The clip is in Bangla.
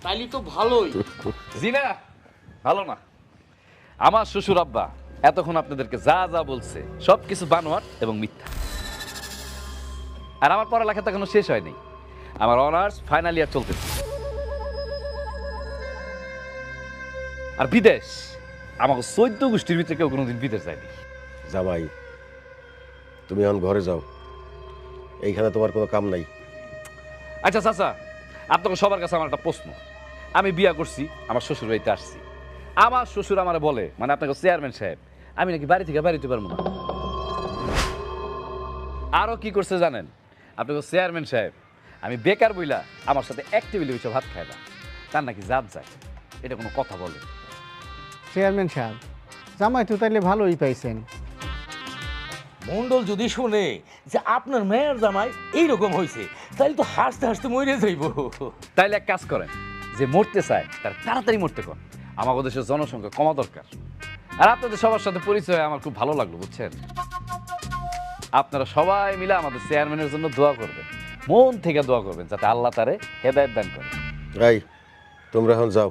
তাইলে তো ভালোই। জি না, ভালো না। আমার শ্বশুর আব্বা এতক্ষণ আপনাদেরকে যা যা বলছে সবকিছু বানোয়াট এবং মিথ্যা। আর আমার পড়ালেখা তো এখনো শেষ হয়নি, আমার অনার্স ফাইনাল ইয়ার চলতেছে। আর বিদেশ, আমাকে 14 গোষ্ঠীর ভিতরে কেউ কোনোদিন বিদেশ যায়নি। জামাই, তুমি এখন ঘরে যাও, এইখানে তোমার কোনো কাম নাই। আচ্ছা চাচা, আপনাকে সবার কাছে আমার একটা প্রশ্ন। আমি বিয়া করছি, আমার শ্বশুর বাড়িতে আসছি, আমার শ্বশুর আমার বলে, মানে আপনাকে চেয়ারম্যান সাহেব, আমি নাকি বাড়ি থেকে বাড়িতে পারবো না। আরো কি করছে জানেন? আপনাকে চেয়ারম্যান সাহেব, আমি বেকার বইলা আমার সাথে এক টেবিলে বসে ভাত খাই না, তার নাকি জাত যায়। এটা কোনো কথা বলে? চেয়ারম্যান সাহেব, জামাই তো তাইলে ভালোই পাইছেন। মন্ডল যদি শুনে যে আপনার মেয়ের জামাই এইরকম হয়েছে, তাহলে তো হাসতে হাসতে মরে যাইব। তাইলে এক কাজ করেন, যে মরতে চায় তার তাড়াতাড়ি মরতে কর। আমাদের দেশের জনসংখ্যা কমা দরকার। আর আপনাদের সবার সাথে পরিচয় হয়ে আমার খুব ভালো লাগলো, বুঝছেন? আপনারা সবাই মিলে আমাদের চেয়ারম্যানের জন্য দোয়া করবেন, মন থেকে দোয়া করবেন, যাতে আল্লাহ তারে হেদায়েত দান করে। এই, তোমরা এখন যাও।